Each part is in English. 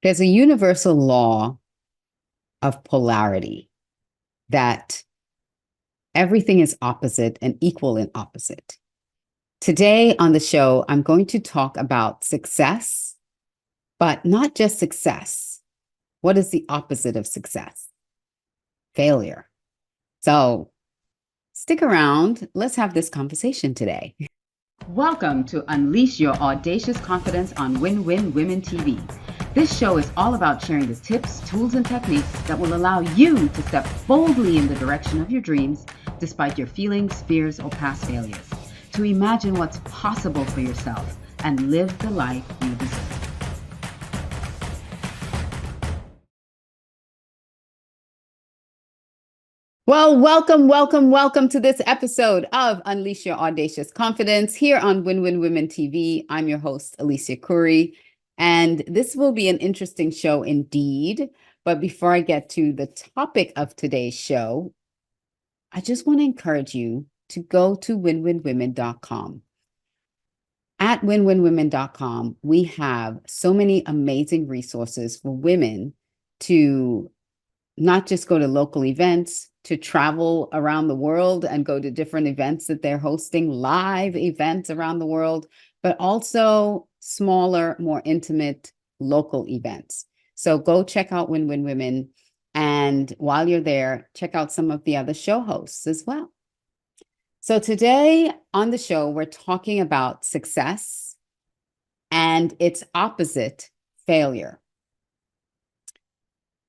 There's a universal law of polarity that everything is opposite and equal in opposite. Today on the show, I'm going to talk about success, but not just success. What is the opposite of success? Failure. So stick around. Let's have this conversation today. Welcome to Unleash Your Audacious Confidence on Win-Win Women TV. This show is all about sharing the tips, tools, and techniques that will allow you to step boldly in the direction of your dreams despite your feelings, fears, or past failures. To imagine what's possible for yourself and live the life you deserve. Well, welcome to this episode of Unleash Your Audacious Confidence here on Win-Win Women TV. I'm your host, Alicia Couri, and this will be an interesting show indeed. But before I get to the topic of today's show, I just want to encourage you to go to winwinwomen.com. At winwinwomen.com, we have so many amazing resources for women to not just go to local events, to travel around the world and go to different events that they're hosting, live events around the world, but also smaller, more intimate local events. So go check out Win-Win Women. And while you're there, check out some of the other show hosts as well. So today on the show, we're talking about success and its opposite, failure.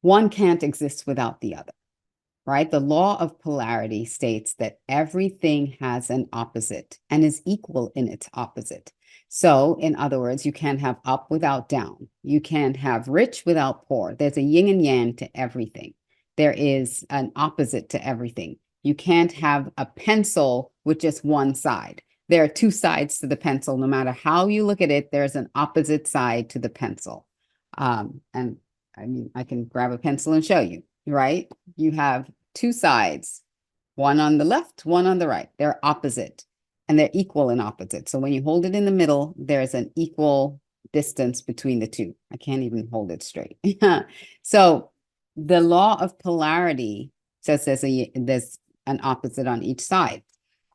One can't exist without the other, right? The law of polarity states that everything has an opposite and is equal in its opposite. So, in other words, you can't have up without down. You can't have rich without poor. There's a yin and yang to everything. There is an opposite to everything. You can't have a pencil with just one side. There are two sides to the pencil. No matter how you look at it, there's an opposite side to the pencil. And I mean, I can grab a pencil and show you, right? You have two sides, one on the left, one on the right. They're opposite and they're equal in opposite. So when you hold it in the middle, there's an equal distance between the two. I can't even hold it straight. So the law of polarity says there's an opposite on each side.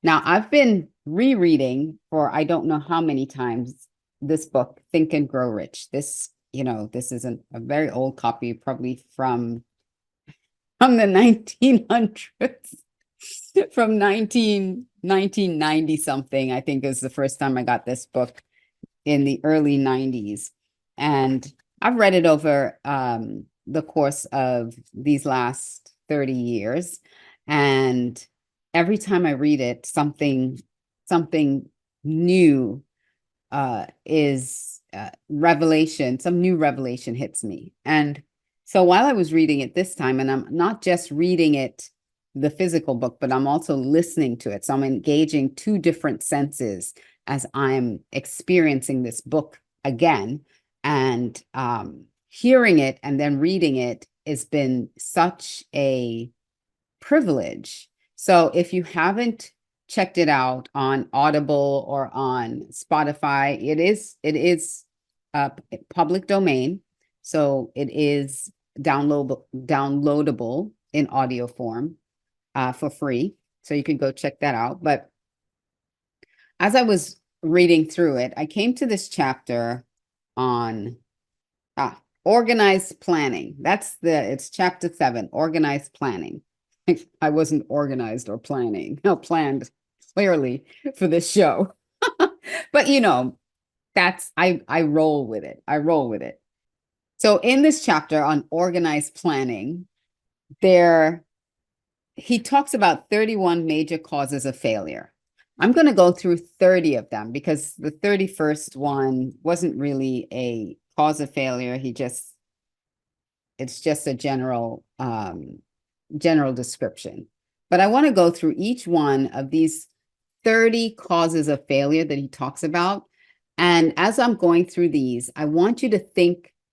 Now, I've been rereading for I don't know how many times this book, Think and Grow Rich. This is a very old copy, probably from the 1900s, from 1990 something. I think is the first time I got this book in the early 90s. And I've read it over the course of these last 30 years. And every time I read it, something new is revelation, some new revelation hits me. And so while I was reading it this time, and I'm not just reading it, the physical book, but I'm also listening to it. So I'm engaging two different senses as I'm experiencing this book again. And hearing it and then reading it has been such a privilege. So if you haven't checked it out on Audible or on Spotify, it is public domain. So it is downloadable in audio form for free. So you can go check that out. But as I was reading through it, I came to this chapter on organized planning. It's chapter 7, organized planning. I wasn't organized or planned clearly for this show. But I roll with it. So in this chapter on organized planning, he talks about 31 major causes of failure. I'm going to go through 30 of them because the 31st one wasn't really a cause of failure. It's just a general description. But I want to go through each one of these 30 causes of failure that he talks about. And as I'm going through these, I want you to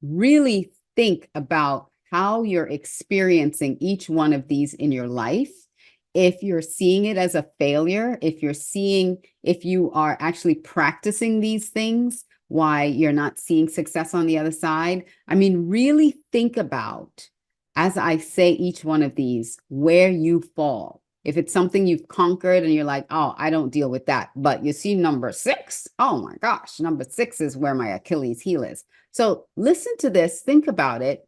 really think about how you're experiencing each one of these in your life. If you're seeing it as a failure, if you are actually practicing these things, why you're not seeing success on the other side. I mean, really think about, as I say each one of these, where you fall. If it's something you've conquered and you're like, oh, I don't deal with that. But you see number 6, oh my gosh, number 6 is where my Achilles heel is. So listen to this, think about it,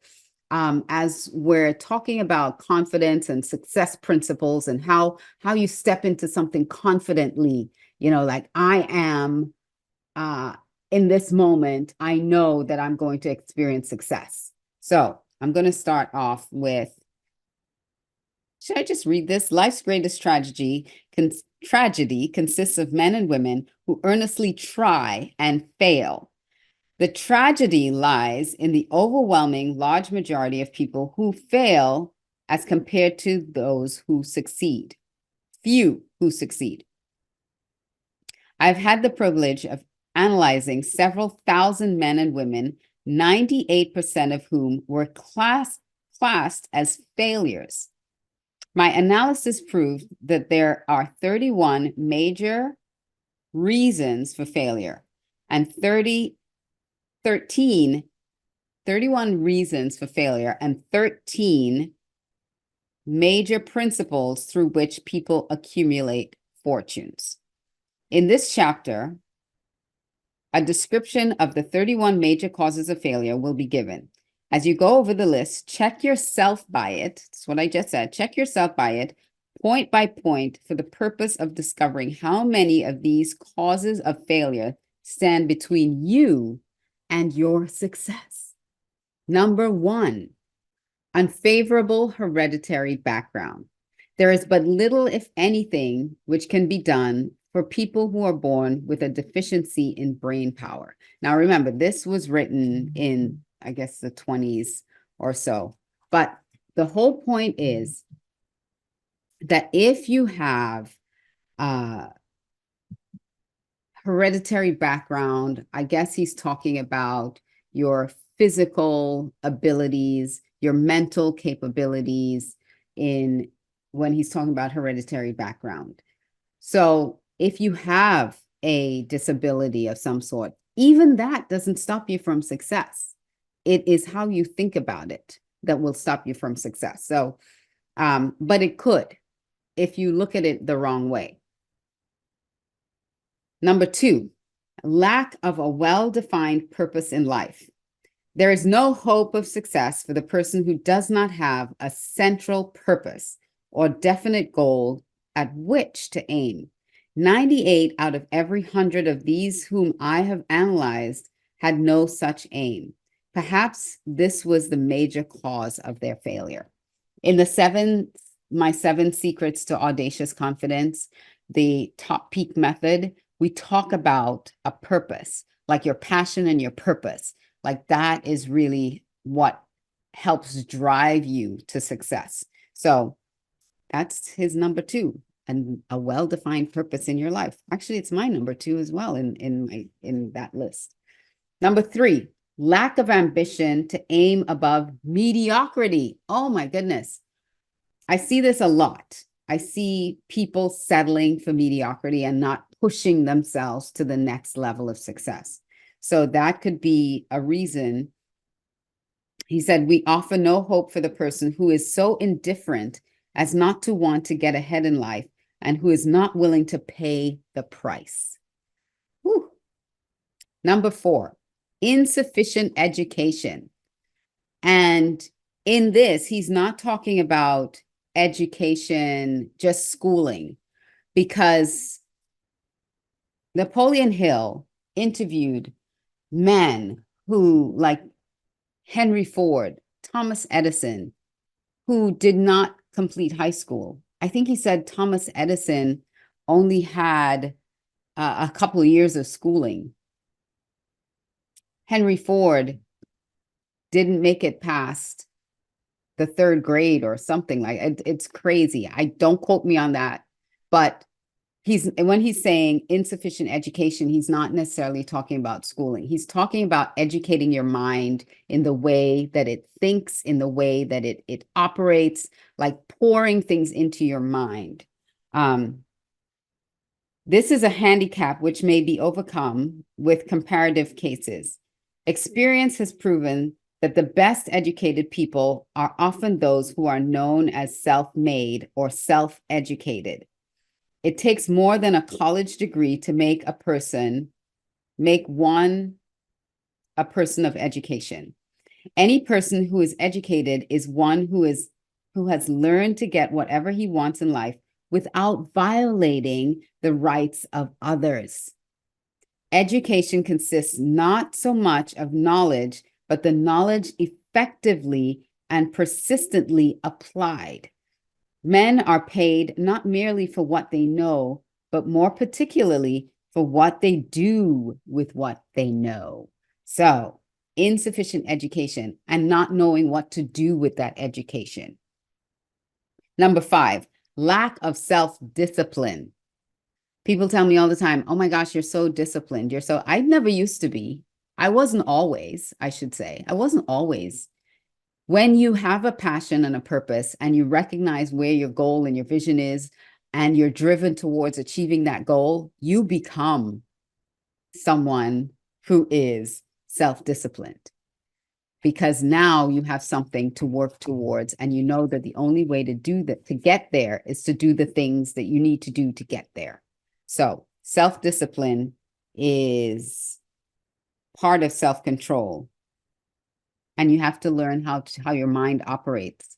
as we're talking about confidence and success principles and how you step into something confidently, like I am in this moment, I know that I'm going to experience success. So I'm going to start off with, should I just read this? Life's greatest tragedy consists of men and women who earnestly try and fail. The tragedy lies in the overwhelming large majority of people who fail as compared to those who succeed. Few who succeed. I've had the privilege of analyzing several thousand men and women, 98% of whom were classed as failures. My analysis proved that there are 31 major reasons for failure and 31 reasons for failure and 13 major principles through which people accumulate fortunes. In this chapter, a description of the 31 major causes of failure will be given. As you go over the list, check yourself by it. That's what I just said. Check yourself by it, point by point, for the purpose of discovering how many of these causes of failure stand between you and your success. Number 1, unfavorable hereditary background. There is but little, if anything, which can be done for people who are born with a deficiency in brain power. Now, remember, this was written in, I guess, the 20s or so. But the whole point is that if you have hereditary background, I guess he's talking about your physical abilities, your mental capabilities when he's talking about hereditary background. So if you have a disability of some sort, even that doesn't stop you from success. It is how you think about it that will stop you from success. So, but it could, if you look at it the wrong way. Number 2, lack of a well-defined purpose in life. There is no hope of success for the person who does not have a central purpose or definite goal at which to aim. 98 out of every 100 of these whom I have analyzed had no such aim. Perhaps this was the major cause of their failure. In my 7 secrets to audacious confidence, the top peak method, we talk about a purpose, like your passion and your purpose. Like that is really what helps drive you to success. So that's his number 2, and a well-defined purpose in your life. Actually, it's my number 2 as well in that list. Number 3, lack of ambition to aim above mediocrity. Oh my goodness. I see this a lot. I see people settling for mediocrity and not pushing themselves to the next level of success. So that could be a reason. He said, we offer no hope for the person who is so indifferent as not to want to get ahead in life and who is not willing to pay the price. Whew. Number 4, insufficient education. And in this, he's not talking about education, just schooling, because Napoleon Hill interviewed men who, like Henry Ford, Thomas Edison, who did not complete high school. I think he said Thomas Edison only had a couple of years of schooling. Henry Ford didn't make it past the 3rd grade or something like it. It's crazy. Don't quote me on that. But when he's saying insufficient education, he's not necessarily talking about schooling. He's talking about educating your mind in the way that it thinks, in the way that it operates, like pouring things into your mind. This is a handicap which may be overcome with comparative cases. Experience has proven that the best educated people are often those who are known as self-made or self-educated. It takes more than a college degree to make one a person of education. Any person who is educated is one who has learned to get whatever he wants in life without violating the rights of others. Education consists not so much of knowledge, but the knowledge effectively and persistently applied. Men are paid not merely for what they know, but more particularly for what they do with what they know. So, insufficient education and not knowing what to do with that education. Number 5, lack of self-discipline. People tell me all the time, oh my gosh, you're so disciplined. I never used to be. I wasn't always, I should say. I wasn't always. When you have a passion and a purpose and you recognize where your goal and your vision is, and you're driven towards achieving that goal, you become someone who is self-disciplined. Because now you have something to work towards, and you know that the only way to do that, to get there, is to do the things that you need to do to get there. So self-discipline is part of self-control, and you have to learn how your mind operates.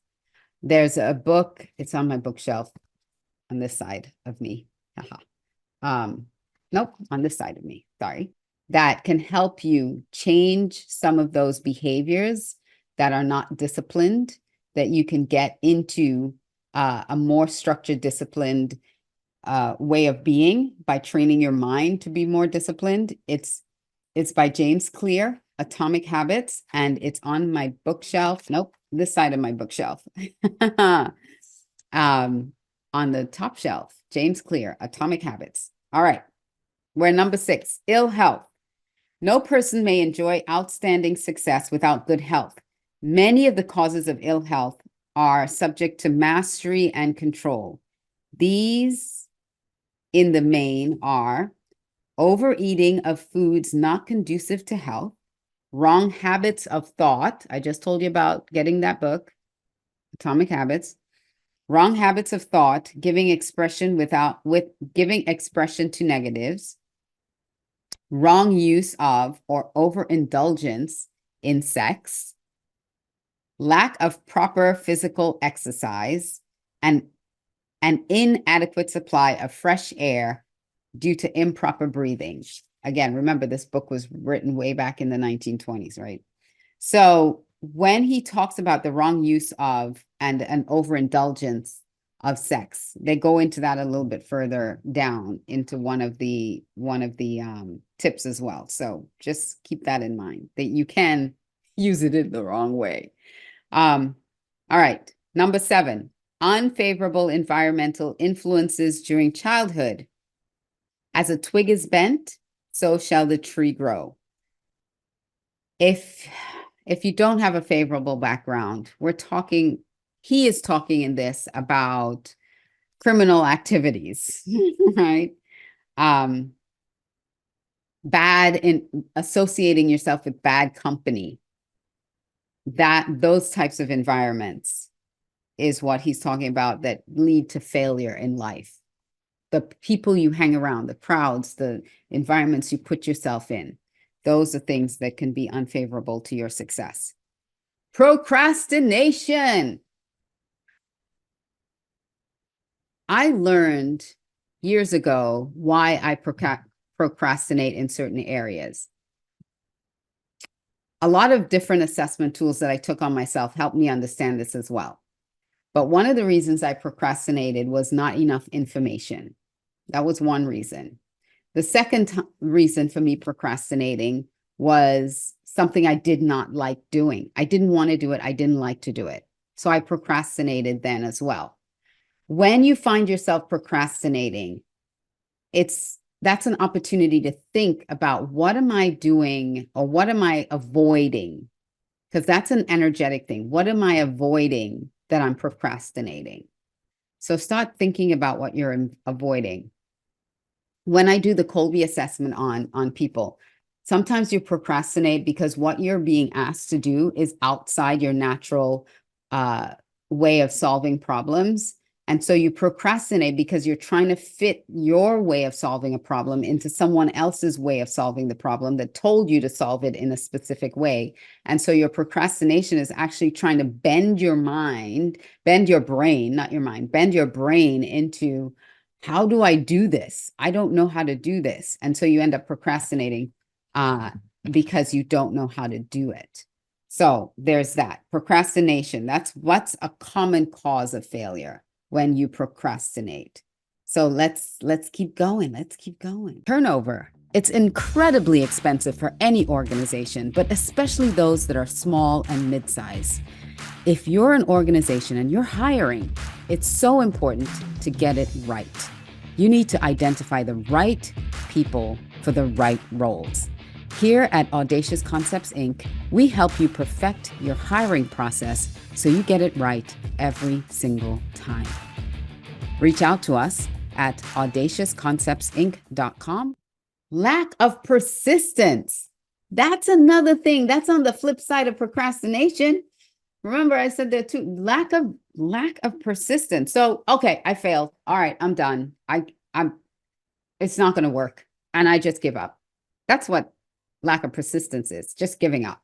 There's a book, it's on my bookshelf on this side of me. Nope, on this side of me, sorry. That can help you change some of those behaviors that are not disciplined, that you can get into a more structured, disciplined way of being by training your mind to be more disciplined. It's by James Clear, Atomic Habits, and it's on my bookshelf. Nope, this side of my bookshelf. On the top shelf, James Clear, Atomic Habits. All right, we're number 6, ill health. No person may enjoy outstanding success without good health. Many of the causes of ill health are subject to mastery and control. These, in the main, are overeating of foods not conducive to health, wrong habits of thought. I just told you about getting that book, Atomic Habits. Wrong habits of thought, giving expression to negatives, wrong use of or overindulgence in sex, lack of proper physical exercise, and an inadequate supply of fresh air due to improper breathing. Again, remember, this book was written way back in the 1920s, right? So when he talks about the wrong use of and an overindulgence of sex, they go into that a little bit further down into one of the tips as well. So just keep that in mind, that you can use it in the wrong way. All right, number 7, unfavorable environmental influences during childhood. As a twig is bent, so shall the tree grow. If you don't have a favorable background, he is talking in this about criminal activities, right? Bad in associating yourself with bad company, those types of environments is what he's talking about that lead to failure in life. The people you hang around, the crowds, the environments you put yourself in, those are things that can be unfavorable to your success. Procrastination. I learned years ago why I procrastinate in certain areas. A lot of different assessment tools that I took on myself helped me understand this as well. But one of the reasons I procrastinated was not enough information. That was one reason. The second reason for me procrastinating was something I did not like doing. I didn't want to do it. I didn't like to do it. So I procrastinated then as well. When you find yourself procrastinating, that's an opportunity to think about, what am I doing or what am I avoiding? Because that's an energetic thing. What am I avoiding that I'm procrastinating? So start thinking about what you're avoiding. when I do the Colby assessment on people, sometimes you procrastinate because what you're being asked to do is outside your natural way of solving problems. And so you procrastinate because you're trying to fit your way of solving a problem into someone else's way of solving the problem that told you to solve it in a specific way. And so your procrastination is actually trying to bend your mind, bend your brain, not your mind, bend your brain into, how do I do this? I don't know how to do this. And so you end up procrastinating because you don't know how to do it. So there's that procrastination. That's what's a common cause of failure when you procrastinate. So let's keep going. Let's keep going. Turnover. It's incredibly expensive for any organization, but especially those that are small and mid-size. If you're an organization and you're hiring, it's so important to get it right. You need to identify the right people for the right roles. Here at Audacious Concepts, Inc., we help you perfect your hiring process so you get it right every single time. Reach out to us at audaciousconceptsinc.com. Lack of persistence. That's another thing. That's on the flip side of procrastination. Remember, I said there too, lack of persistence. So, okay, I failed. All right, I'm done. It's not going to work. And I just give up. That's what lack of persistence is, just giving up.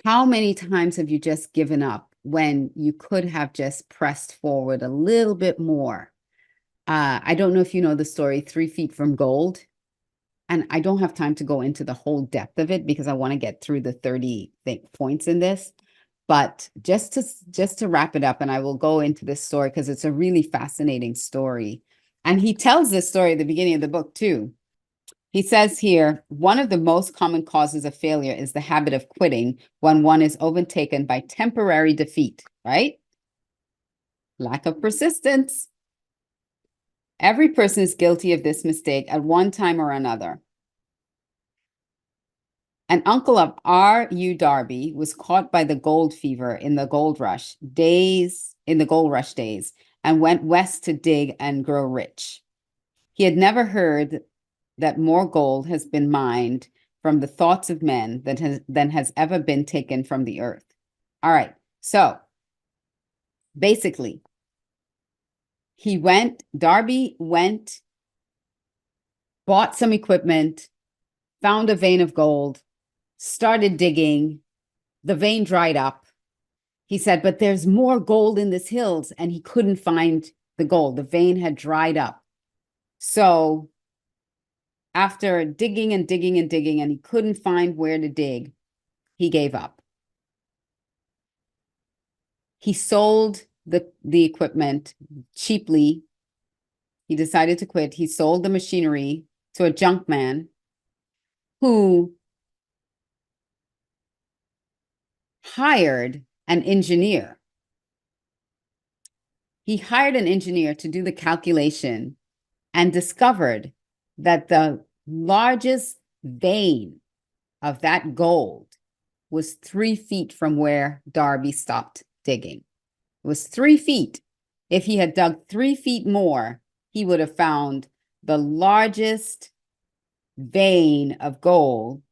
How many times have you just given up when you could have just pressed forward a little bit more? I don't know if you know the story, 3 Feet from Gold. And I don't have time to go into the whole depth of it because I want to get through the 30 points in this. But just to wrap it up, and I will go into this story because it's a really fascinating story. And he tells this story at the beginning of the book too. He says here, one of the most common causes of failure is the habit of quitting when one is overtaken by temporary defeat, right? Lack of persistence. Every person is guilty of this mistake at one time or another. An uncle of R.U. Darby was caught by the gold fever in the gold rush days, and went west to dig and grow rich. He had never heard that more gold has been mined from the thoughts of men than has ever been taken from the earth. All right, so basically, Darby went, bought some equipment, found a vein of gold, started digging, the vein dried up. He said, but there's more gold in this hills, and he couldn't find the gold. The vein had dried up. So after digging and digging and digging, and he couldn't find where to dig, he gave up. He sold the equipment cheaply. He decided to quit. He sold the machinery to a junk man who hired an engineer. He hired an engineer to do the calculation and discovered that the largest vein of that gold was 3 feet from where Darby stopped digging. It was 3 feet. If he had dug 3 feet more, he would have found the largest vein of gold.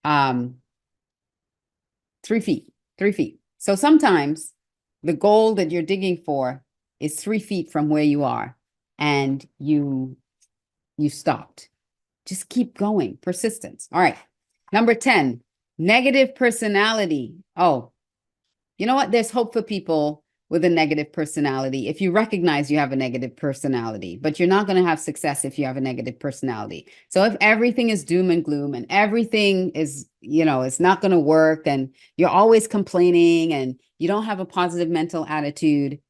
3 feet. So sometimes the goal that you're digging for is 3 feet from where you are, and you stopped. Just keep going. Persistence. All right. Number 10, negative personality. Oh, you know what? There's hope for people with a negative personality. If you recognize you have a negative personality, but you're not going to have success if you have a negative personality. So if everything is doom and gloom and everything is, it's not going to work, and you're always complaining and you don't have a positive mental attitude,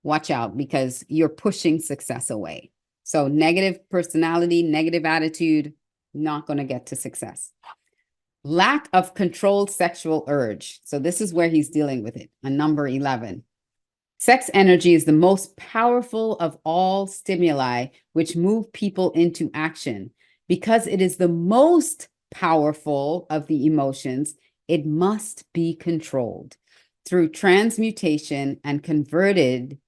watch out, because you're pushing success away. So negative personality, negative attitude, not going to get to success. Lack of controlled sexual urge. So this is where he's dealing with it on number 11. Sex energy is the most powerful of all stimuli which move people into action. Because it is the most powerful of the emotions, it must be controlled through transmutation and converted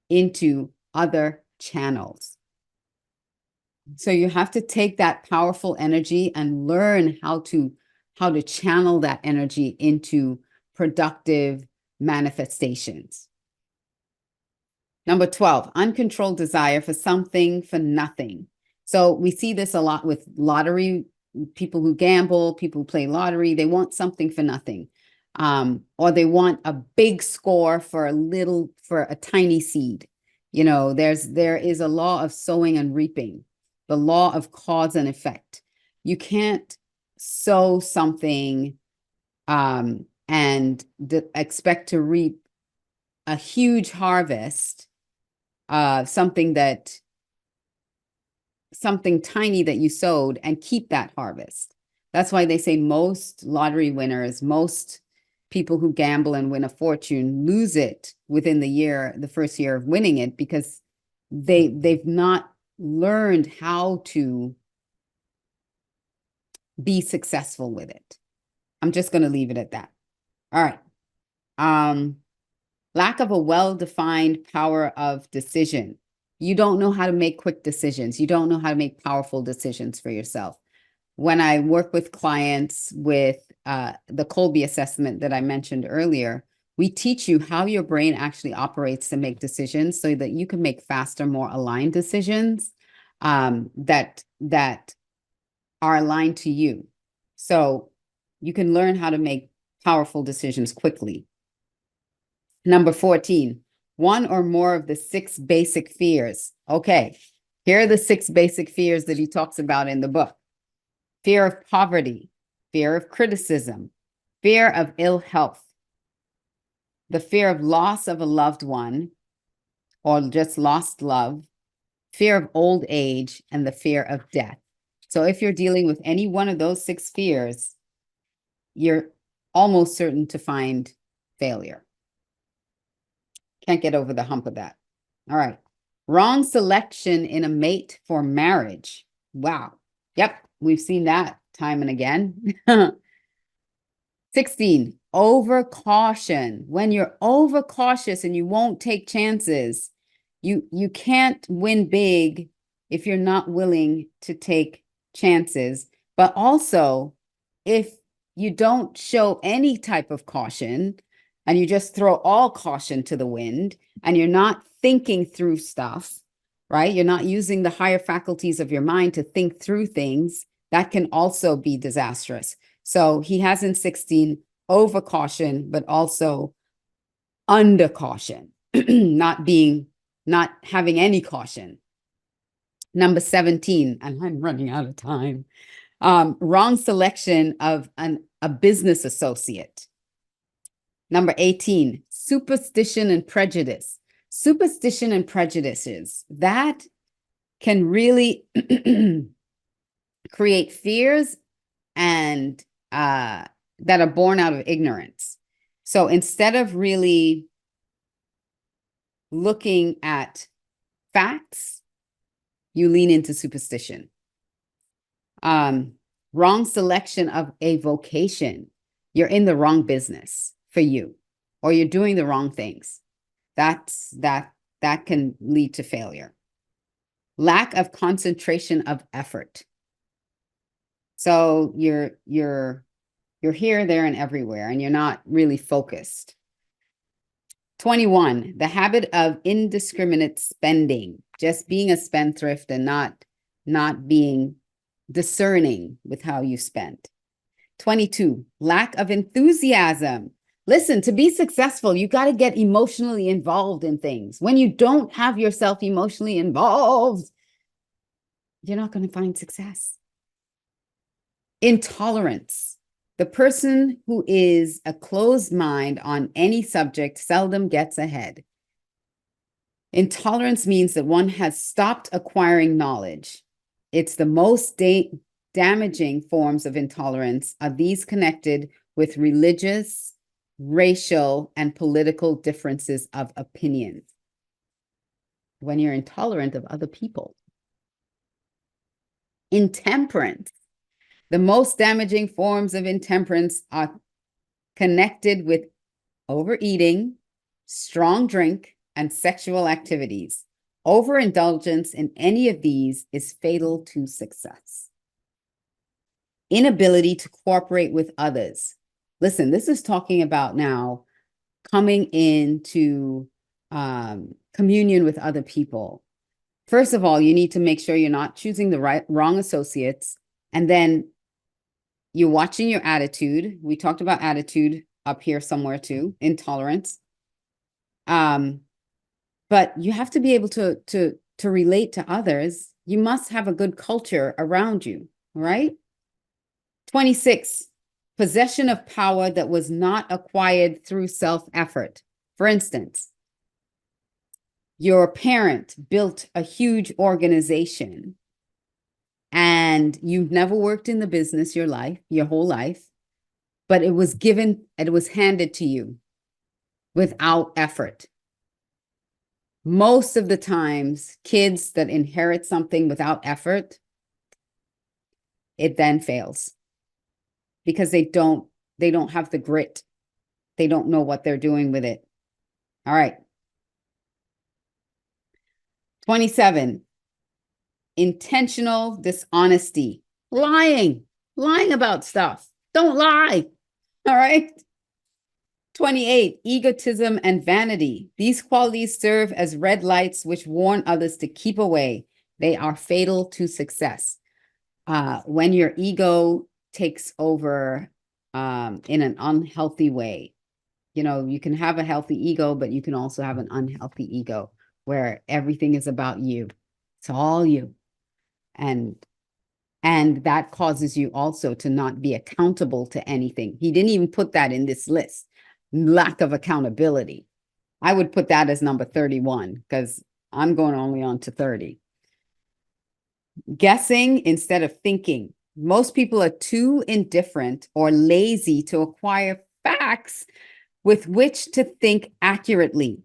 into other channels. So you have to take that powerful energy and learn how to channel that energy into productive manifestations. Number 12, uncontrolled desire for something for nothing. So we see this a lot with lottery, people who gamble, people who play lottery, they want something for nothing. Or they want a big score for a tiny seed. You know, there is a law of sowing and reaping, the law of cause and effect. You can't sow something and expect to reap a huge harvest, something tiny that you sowed, and keep that harvest. That's why they say most lottery winners, most people who gamble and win a fortune lose it within the first year of winning it, because they've not learned how to be successful with it. I'm just going to leave it at that. All right. Lack of a well-defined power of decision. You don't know how to make quick decisions. You don't know how to make powerful decisions for yourself. When I work with clients with the Colby assessment that I mentioned earlier, we teach you how your brain actually operates to make decisions so that you can make faster, more aligned decisions that are aligned to you. So you can learn how to make powerful decisions quickly. Number 14, one or more of the 6 basic fears. Okay, here are the 6 basic fears that he talks about in the book. Fear of poverty, fear of criticism, fear of ill health, the fear of loss of a loved one or just lost love, fear of old age, and the fear of death. So if you're dealing with any one of those 6 fears, you're almost certain to find failure. Can't get over the hump of that. All right. Wrong selection in a mate for marriage. Wow. Yep. We've seen that time and again. 16, over caution. When you're overcautious and you won't take chances, you can't win big if you're not willing to take chances. But also, if you don't show any type of caution and you just throw all caution to the wind and you're not thinking through stuff, right? You're not using the higher faculties of your mind to think through things, that can also be disastrous. So he has in 16 over caution, but also under caution, not having any caution. Number 17, and I'm running out of time. Wrong selection of a business associate. Number 18, superstition and prejudice. Superstition and prejudices, that can really create fears and that are born out of ignorance. So instead of really looking at facts, you lean into superstition. Wrong selection of a vocation. You're in the wrong business for you, or you're doing the wrong things. That can lead to failure. Lack of concentration of effort. So you're here, there, and everywhere, and you're not really focused. 21, the habit of indiscriminate spending, just being a spendthrift and not being discerning with how you spend. 22, lack of enthusiasm. Listen, to be successful, you got to get emotionally involved in things. When you don't have yourself emotionally involved, you're not going to find success. Intolerance. The person who is a closed mind on any subject seldom gets ahead. Intolerance means that one has stopped acquiring knowledge. It's the most damaging forms of intolerance are these connected with religious, racial, and political differences of opinion. When you're intolerant of other people. Intemperance. The most damaging forms of intemperance are connected with overeating, strong drink, and sexual activities. Overindulgence in any of these is fatal to success. Inability to cooperate with others. Listen, this is talking about now coming into communion with other people. First of all, you need to make sure you're not choosing the wrong associates. And then you're watching your attitude. We talked about attitude up here somewhere too, intolerance. But you have to be able to relate to others. You must have a good culture around you, right? 26, possession of power that was not acquired through self-effort. For instance, your parent built a huge organization and you've never worked in the business your whole life, but it was handed to you without effort. Most of the times, kids that inherit something without effort, it then fails because they don't have the grit. They don't know what they're doing with it. All right. 27, intentional dishonesty, lying about stuff. Don't lie. All right. 28, egotism and vanity. These qualities serve as red lights which warn others to keep away. They are fatal to success. When your ego takes over in an unhealthy way, you can have a healthy ego, but you can also have an unhealthy ego where everything is about you. It's all you. And that causes you also to not be accountable to anything. He didn't even put that in this list. Lack of accountability. I would put that as number 31 because I'm going only on to 30. Guessing instead of thinking. Most people are too indifferent or lazy to acquire facts with which to think accurately.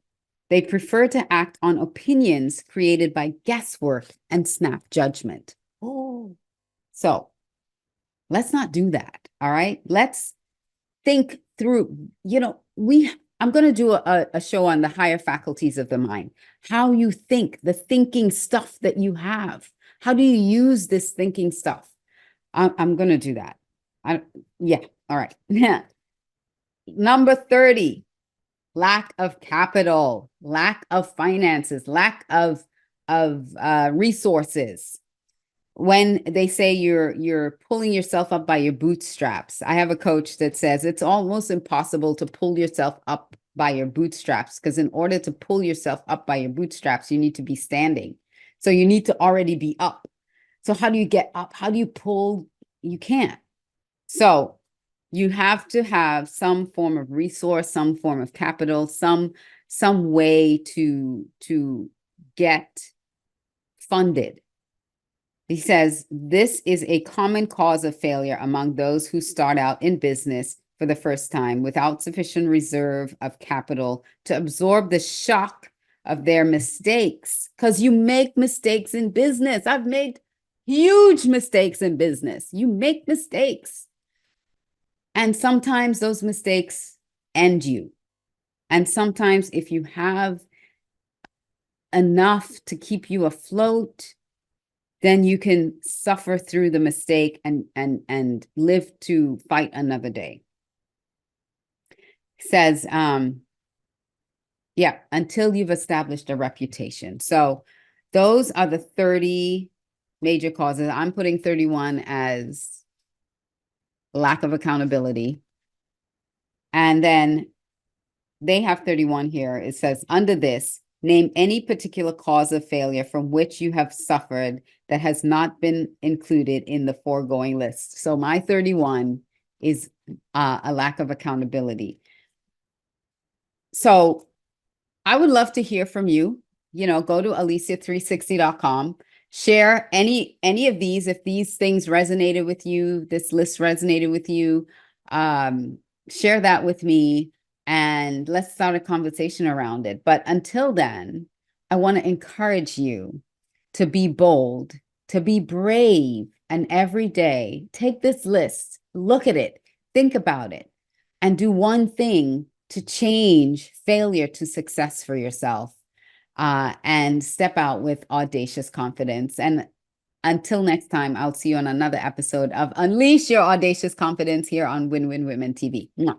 They prefer to act on opinions created by guesswork and snap judgment. Oh, so let's not do that. All right. Let's think through, I'm going to do a show on the higher faculties of the mind, how you think, the thinking stuff that you have. How do you use this thinking stuff? I'm going to do that. Yeah. All right. Number 30, lack of capital, lack of finances, lack of resources. When they say you're pulling yourself up by your bootstraps, I have a coach that says it's almost impossible to pull yourself up by your bootstraps because in order to pull yourself up by your bootstraps, you need to be standing. So you need to already be up. So how do you get up? How do you pull? You can't. So you have to have some form of resource, some form of capital, some way to get funded. He says, this is a common cause of failure among those who start out in business for the first time without sufficient reserve of capital to absorb the shock of their mistakes. Because you make mistakes in business. I've made huge mistakes in business. You make mistakes. And sometimes those mistakes end you. And sometimes if you have enough to keep you afloat, then you can suffer through the mistake and live to fight another day. It says, yeah, until you've established a reputation. So those are the 30 major causes. I'm putting 31 as lack of accountability. And then they have 31 here. It says, under this, name any particular cause of failure from which you have suffered that has not been included in the foregoing list. So my 31 is a lack of accountability. So I would love to hear from you. Go to alicia360.com. Share any of these. If these things resonated with you, this list resonated with you, share that with me. And let's start a conversation around it. But until then, I want to encourage you to be bold, to be brave, and every day take this list, look at it, think about it, and do one thing to change failure to success for yourself. and step out with audacious confidence. And until next time, I'll see you on another episode of Unleash Your Audacious Confidence here on Win Win Women TV. Mwah.